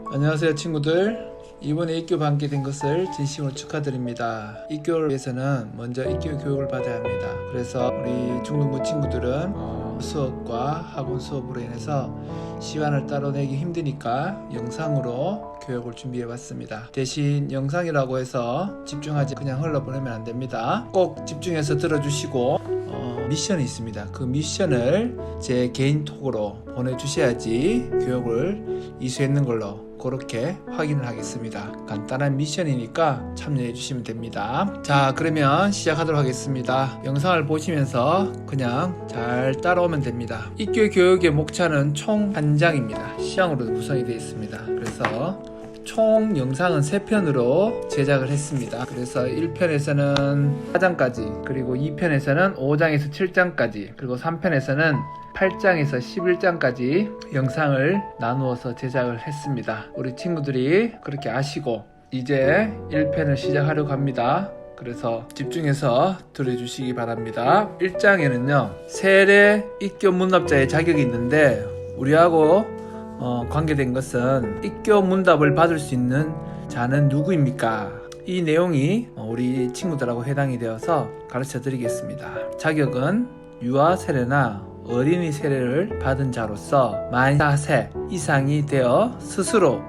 안녕하세요 친구들. 이번에 입교 받게 된 것을 진심으로 축하드립니다. 입교를 위해서는 먼저 입교 교육을 받아야 합니다. 그래서 우리 중등부 친구들은 수업과 학원 수업으로 인해서 시간을 따로 내기 힘드니까 영상으로 교육을 준비해 봤습니다. 대신 영상이라고 해서 집중하지 그냥 흘러보내면 안 됩니다. 꼭 집중해서 들어주시고 미션이 있습니다. 그 미션을 제 개인톡으로 보내주셔야지 교육을 이수했는 걸로 그렇게 확인을 하겠습니다. 간단한 미션이니까 참여해 주시면 됩니다. 자, 그러면 시작하도록 하겠습니다. 영상을 보시면서 그냥 잘 따라오면 됩니다. 입교 교육의 목차는 총 한 장입니다. 시향으로 구성이 되어 있습니다. 그래서 총 영상은 3편으로 제작을 했습니다. 그래서 1편에서는 4장까지, 그리고 2편에서는 5장에서 7장까지, 그리고 3편에서는 8장에서 11장까지 영상을 나누어서 제작을 했습니다. 우리 친구들이 그렇게 아시고 이제 1편을 시작하려고 합니다. 그래서 집중해서 들어주시기 바랍니다. 1장에는요, 세례 입교 문답자의 자격이 있는데 우리하고 관계된 것은 입교 문답을 받을 수 있는 자는 누구입니까? 이 내용이 우리 친구들하고 해당이 되어서 가르쳐 드리겠습니다. 자격은 유아 세례나 어린이 세례를 받은 자로서 만 4세 이상이 되어 스스로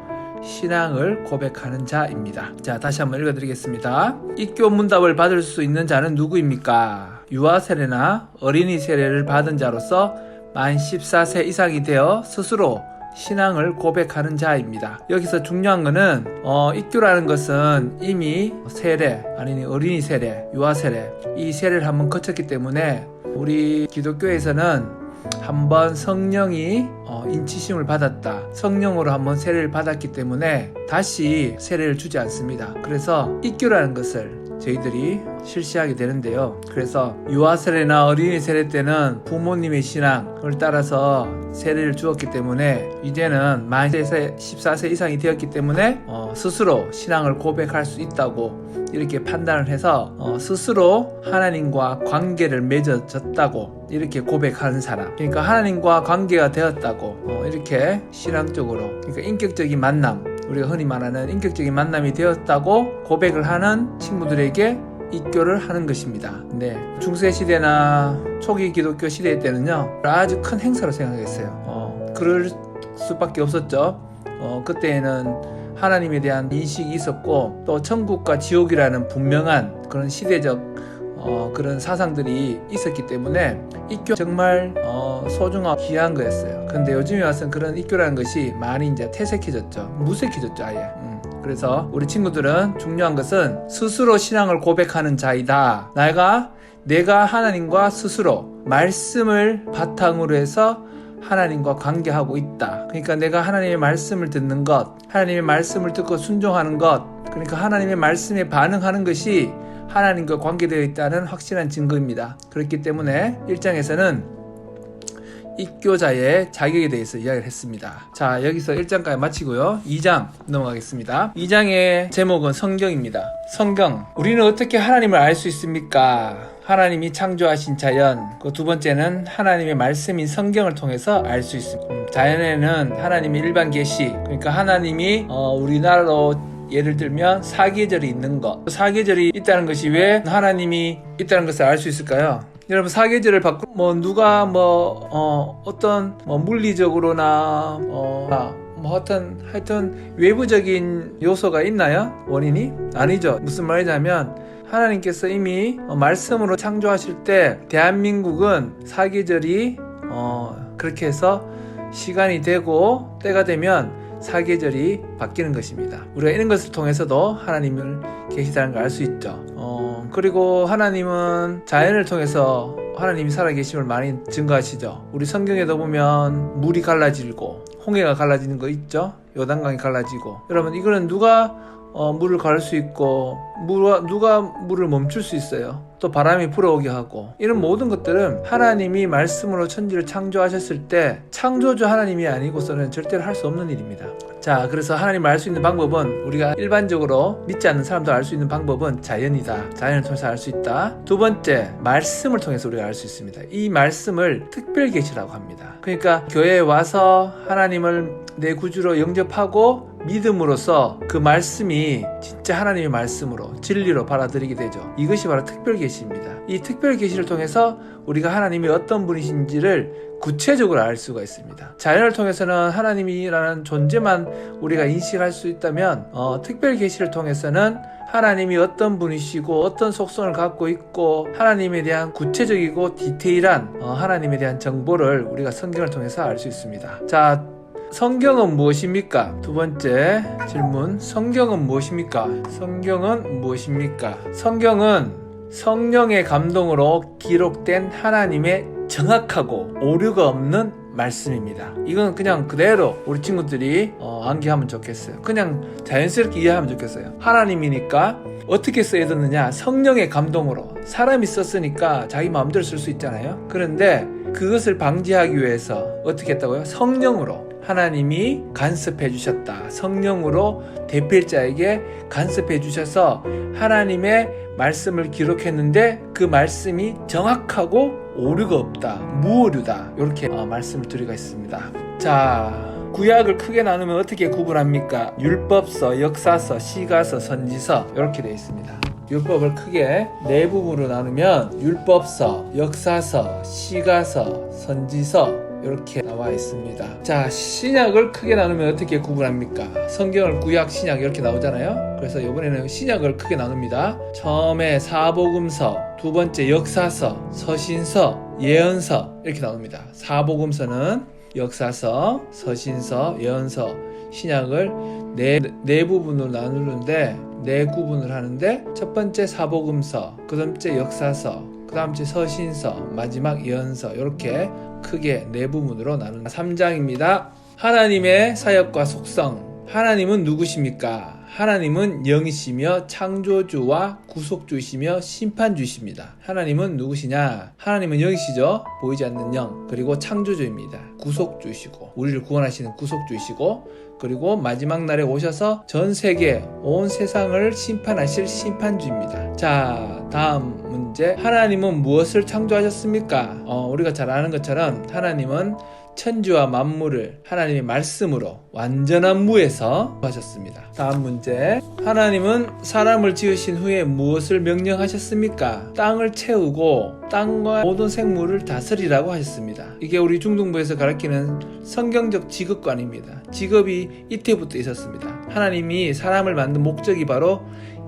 신앙을 고백하는 자입니다. 자, 다시 한번 읽어드리겠습니다. 입교 문답을 받을 수 있는 자는 누구입니까? 유아 세례나 어린이 세례를 받은 자로서 만 14세 이상이 되어 스스로 신앙을 고백하는 자입니다. 여기서 중요한 거는 입교라는 것은 이미 세례, 아니 어린이 세례, 유아 세례, 이 세례를 한번 거쳤기 때문에 우리 기독교에서는 한번 성령이 인치심을 받았다, 성령으로 한번 세례를 받았기 때문에 다시 세례를 주지 않습니다. 그래서 입교라는 것을 저희들이 실시하게 되는데요. 그래서 유아 세례나 어린이 세례 때는 부모님의 신앙을 따라서 세례를 주었기 때문에 이제는 만 14세 이상이 되었기 때문에 스스로 신앙을 고백할 수 있다고 이렇게 판단을 해서 스스로 하나님과 관계를 맺어졌다고 이렇게 고백하는 사람, 그러니까 하나님과 관계가 되었다고 이렇게 신앙적으로, 그러니까 인격적인 만남, 우리가 흔히 말하는 인격적인 만남이 되었다고 고백을 하는 친구들에게 입교를 하는 것입니다. 네, 중세 시대나 초기 기독교 시대 때는요, 아주 큰 행사로 생각했어요. 그럴 수밖에 없었죠. 그때에는 하나님에 대한 인식이 있었고, 또 천국과 지옥이라는 분명한 그런 시대적 그런 사상들이 있었기 때문에 입교 정말 소중하고 귀한 거였어요. 근데 요즘에 와서는 그런 입교라는 것이 많이 이제 퇴색해졌죠. 무색해졌죠, 아예. 그래서 우리 친구들은 중요한 것은 스스로 신앙을 고백하는 자이다. 내가 하나님과 스스로 말씀을 바탕으로 해서 하나님과 관계하고 있다. 그러니까 내가 하나님의 말씀을 듣는 것, 하나님의 말씀을 듣고 순종하는 것, 그러니까 하나님의 말씀에 반응하는 것이 하나님과 관계되어 있다는 확실한 증거입니다. 그렇기 때문에 1장에서는 입교자의 자격에 대해서 이야기를 했습니다. 자, 여기서 1장까지 마치고요. 2장 넘어가겠습니다. 2장의 제목은 성경입니다. 성경. 우리는 어떻게 하나님을 알 수 있습니까? 하나님이 창조하신 자연. 그 두 번째는 하나님의 말씀인 성경을 통해서 알 수 있습니다. 자연에는 하나님의 일반 계시, 그러니까 하나님이 우리나라로 예를 들면 사계절이 있는 것, 사계절이 있다는 것이 왜 하나님이 있다는 것을 알 수 있을까요? 여러분, 사계절을 누가 어떤 물리적으로나 하여튼 외부적인 요소가 있나요? 원인이? 아니죠. 무슨 말이냐면 하나님께서 이미 말씀으로 창조하실 때 대한민국은 사계절이 그렇게 해서 시간이 되고 때가 되면 사계절이 바뀌는 것입니다. 우리가 이런 것을 통해서도 하나님을 계시다는 걸 알 수 있죠. 그리고 하나님은 자연을 통해서 하나님이 살아계심을 많이 증거하시죠. 우리 성경에도 보면 물이 갈라지고 홍해가 갈라지는 거 있죠. 요단강이 갈라지고. 여러분, 이거는 누가 물을 가를 수 있고 누가 물을 멈출 수 있어요. 또 바람이 불어오게 하고, 이런 모든 것들은 하나님이 말씀으로 천지를 창조하셨을 때 창조주 하나님이 아니고서는 절대로 할 수 없는 일입니다. 자, 그래서 하나님을 알 수 있는 방법은, 우리가 일반적으로 믿지 않는 사람도 알 수 있는 방법은 자연이다. 자연을 통해서 알 수 있다. 두 번째, 말씀을 통해서 우리가 알 수 있습니다. 이 말씀을 특별계시라고 합니다. 그러니까 교회에 와서 하나님을 내 구주로 영접하고 믿음으로써 그 말씀이 진짜 하나님의 말씀으로 진리로 받아들이게 되죠. 이것이 바로 특별 계시입니다. 이 특별 계시를 통해서 우리가 하나님이 어떤 분이신지를 구체적으로 알 수가 있습니다. 자연을 통해서는 하나님이라는 존재만 우리가 인식할 수 있다면 특별 계시를 통해서는 하나님이 어떤 분이시고 어떤 속성을 갖고 있고 하나님에 대한 구체적이고 디테일한 하나님에 대한 정보를 우리가 성경을 통해서 알 수 있습니다. 자, 성경은 무엇입니까? 두 번째 질문, 성경은 무엇입니까? 성경은 무엇입니까? 성경은 성령의 감동으로 기록된 하나님의 정확하고 오류가 없는 말씀입니다. 이건 그냥 그대로 우리 친구들이 암기하면 좋겠어요. 그냥 자연스럽게 이해하면 좋겠어요. 하나님이니까 어떻게 써야되느냐? 성령의 감동으로. 사람이 썼으니까 자기 마음대로 쓸 수 있잖아요. 그런데 그것을 방지하기 위해서 어떻게 했다고요? 성령으로 하나님이 간섭해 주셨다. 성령으로 대필자에게 간섭해 주셔서 하나님의 말씀을 기록했는데 그 말씀이 정확하고 오류가 없다, 무오류다, 이렇게 말씀을 드리고 있습니다. 자, 구약을 크게 나누면 어떻게 구분합니까? 율법서, 역사서, 시가서, 선지서 이렇게 되어 있습니다. 율법을 크게 네 부분으로 나누면 율법서, 역사서, 시가서, 선지서 이렇게 나와 있습니다. 자, 신약을 크게 나누면 어떻게 구분합니까? 성경을 구약, 신약 이렇게 나오잖아요. 그래서 이번에는 신약을 크게 나눕니다. 처음에 사복음서, 두 번째 역사서, 서신서, 예언서 이렇게 나옵니다. 사복음서는 역사서, 서신서, 예언서, 신약을 네 부분으로 나누는데 네 구분을 하는데 첫 번째 사복음서, 그 번째 역사서, 그 다음째 서신서, 마지막 예언서 이렇게 크게 네 부분으로 나누는 3장입니다. 하나님의 사역과 속성. 하나님은 누구십니까? 하나님은 영이시며 창조주와 구속주이시며 심판주이십니다. 하나님은 누구시냐? 하나님은 영이시죠. 보이지 않는 영. 그리고 창조주입니다. 구속주이시고 우리를 구원하시는 구속주이시고 그리고 마지막 날에 오셔서 전 세계 온 세상을 심판하실 심판주입니다. 자, 다음 문제. 하나님은 무엇을 창조하셨습니까? 우리가 잘 아는 것처럼 하나님은 천지와 만물을 하나님의 말씀으로 완전한 무에서 하셨습니다. 다음 문제. 하나님은 사람을 지으신 후에 무엇을 명령하셨습니까? 땅을 채우고 땅과 모든 생물을 다스리라고 하셨습니다. 이게 우리 중등부에서 가르치는 성경적 직업관입니다. 직업이 이때부터 있었습니다. 하나님이 사람을 만든 목적이 바로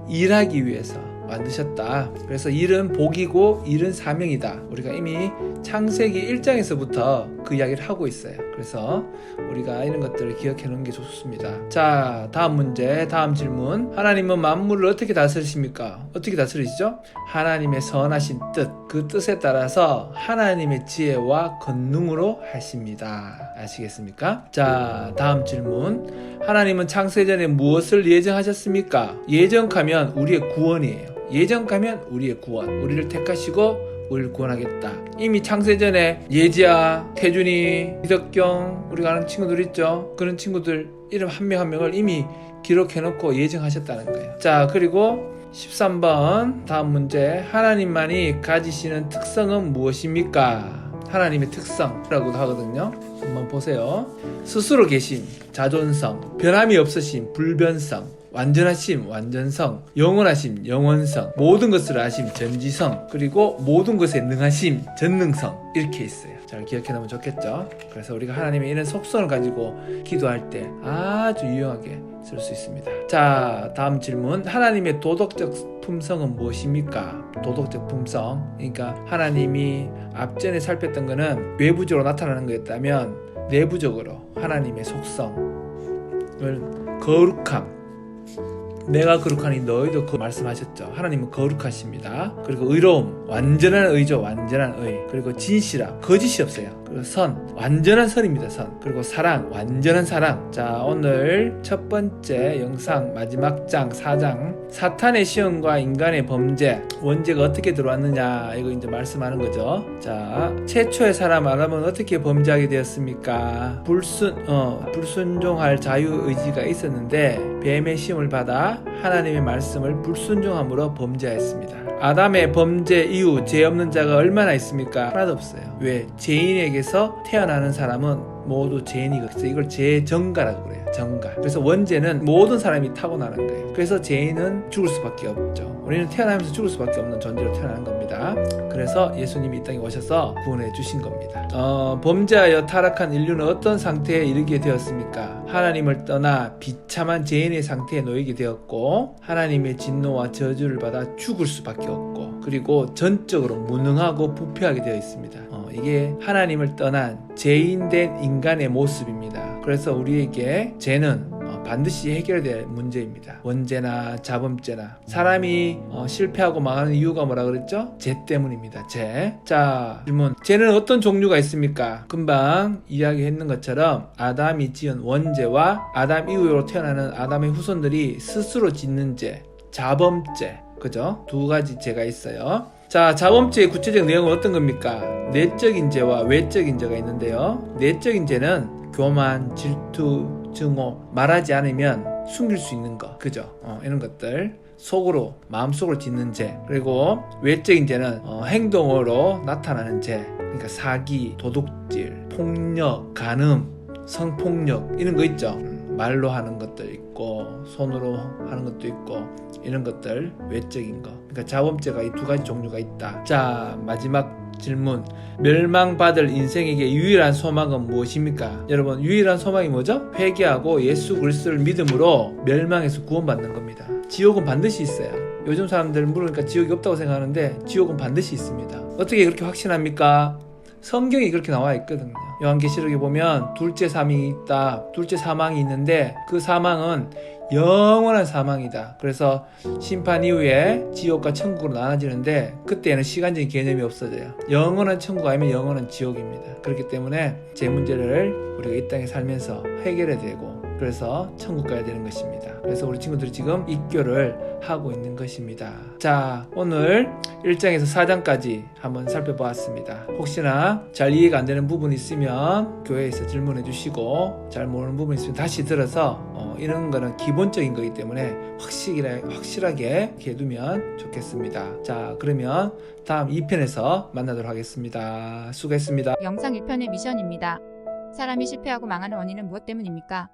일하기 위해서 만드셨다. 그래서 일은 복이고 일은 사명이다. 우리가 이미 창세기 1장에서부터 그 이야기를 하고 있어요. 그래서 우리가 이런 것들을 기억해 놓는 게 좋습니다. 자, 다음 문제, 다음 질문. 하나님은 만물을 어떻게 다스리십니까? 어떻게 다스리시죠? 하나님의 선하신 뜻, 그 뜻에 따라서 하나님의 지혜와 권능으로 하십니다. 아시겠습니까? 자, 다음 질문. 하나님은 창세전에 무엇을 예정하셨습니까? 예정하면 우리의 구원이에요. 예정하면 우리의 구원, 우리를 택하시고 우리를 구원하겠다. 이미 창세전에 예지야, 태준이, 이덕경, 우리가 아는 친구들 있죠? 그런 친구들 이름 한 명 한 명을 이미 기록해놓고 예정하셨다는 거예요. 자, 그리고 13번 다음 문제. 하나님만이 가지시는 특성은 무엇입니까? 하나님의 특성이라고도 하거든요. 한번 보세요. 스스로 계심, 자존성, 변함이 없으심, 불변성, 완전하심, 완전성, 영원하심, 영원성, 모든 것을 아심, 전지성, 그리고 모든 것에 능하심, 전능성 이렇게 있어요. 잘 기억해 놓으면 좋겠죠. 그래서 우리가 하나님의 이런 속성을 가지고 기도할 때 아주 유용하게 쓸 수 있습니다. 자, 다음 질문. 하나님의 도덕적 품성은 무엇입니까? 도덕적 품성. 그러니까 하나님이 앞전에 살폈던 거는 외부적으로 나타나는 거였다면 내부적으로 하나님의 속성을 거룩함, 내가 거룩하니 너희도 말씀하셨죠. 하나님은 거룩하십니다. 그리고 의로움, 완전한 의죠. 완전한 의. 그리고 진실함, 거짓이 없어요. 그리고 선, 완전한 선입니다. 선. 그리고 사랑, 완전한 사랑. 자, 오늘 첫 번째 영상 마지막 장 4장 사탄의 시험과 인간의 범죄, 원죄가 어떻게 들어왔느냐 이거 이제 말씀하는 거죠. 자, 최초의 사람 아담은 어떻게 범죄하게 되었습니까? 불순종할 자유의지가 있었는데 뱀의 시험을 받아 하나님의 말씀을 불순종함으로 범죄하였습니다. 아담의 범죄 이후 죄 없는 자가 얼마나 있습니까? 하나도 없어요. 왜? 죄인에게서 태어나는 사람은 모두 죄인이고, 그래서 이걸 죄정가라고 그래요. 정가. 그래서 원죄는 모든 사람이 타고나는 거예요. 그래서 죄인은 죽을 수밖에 없죠. 우리는 태어나면서 죽을 수밖에 없는 존재로 태어나는 겁니다. 그래서 예수님이 이 땅에 오셔서 구원해 주신 겁니다. 범죄하여 타락한 인류는 어떤 상태에 이르게 되었습니까? 하나님을 떠나 비참한 죄인의 상태에 놓이게 되었고, 하나님의 진노와 저주를 받아 죽을 수밖에 없고, 그리고 전적으로 무능하고 부패하게 되어 있습니다. 이게 하나님을 떠난 죄인된 인간의 모습입니다. 그래서 우리에게 죄는 반드시 해결될 문제입니다. 원죄나 자범죄나. 사람이 실패하고 망하는 이유가 뭐라 그랬죠? 죄 때문입니다. 죄. 자, 질문. 죄는 어떤 종류가 있습니까? 금방 이야기했는 것처럼 아담이 지은 원죄와 아담 이후로 태어나는 아담의 후손들이 스스로 짓는 죄, 자범죄. 그죠? 두 가지 죄가 있어요. 자, 자범죄의 구체적 내용은 어떤 겁니까? 내적인 죄와 외적인 죄가 있는데요. 내적인 죄는 교만, 질투, 증오, 말하지 않으면 숨길 수 있는 거, 그죠? 이런 것들 속으로, 마음속으로 짓는 죄. 그리고 외적인 죄는 행동으로 나타나는 죄. 그러니까 사기, 도둑질, 폭력, 간음, 성폭력 이런 거 있죠. 말로 하는 것도 있고 손으로 하는 것도 있고, 이런 것들 외적인 거. 그러니까 자범죄가 이 두 가지 종류가 있다. 자, 마지막 질문. 멸망받을 인생에게 유일한 소망은 무엇입니까? 여러분, 유일한 소망이 뭐죠? 회개하고 예수 그리스도를 믿음으로 멸망에서 구원받는 겁니다. 지옥은 반드시 있어요. 요즘 사람들 물으니까 지옥이 없다고 생각하는데 지옥은 반드시 있습니다. 어떻게 그렇게 확신합니까? 성경이 그렇게 나와 있거든요. 요한계시록에 보면 둘째 사망이 있다. 둘째 사망이 있는데 그 사망은 영원한 사망이다. 그래서 심판 이후에 지옥과 천국으로 나눠지는데 그때는 시간적인 개념이 없어져요. 영원한 천국 아니면 영원한 지옥입니다. 그렇기 때문에 제 문제를 우리가 이 땅에 살면서 해결해야 되고, 그래서 천국 가야 되는 것입니다. 그래서 우리 친구들이 지금 입교를 하고 있는 것입니다. 자, 오늘 1장에서 4장까지 한번 살펴보았습니다. 혹시나 잘 이해가 안 되는 부분이 있으면 교회에서 질문해 주시고, 잘 모르는 부분이 있으면 다시 들어서 이런 거는 기본적인 거기 때문에 확실하게 이렇게 해두면 좋겠습니다. 자, 그러면 다음 2편에서 만나도록 하겠습니다. 수고했습니다. 영상 1편의 미션입니다. 사람이 실패하고 망하는 원인은 무엇 때문입니까?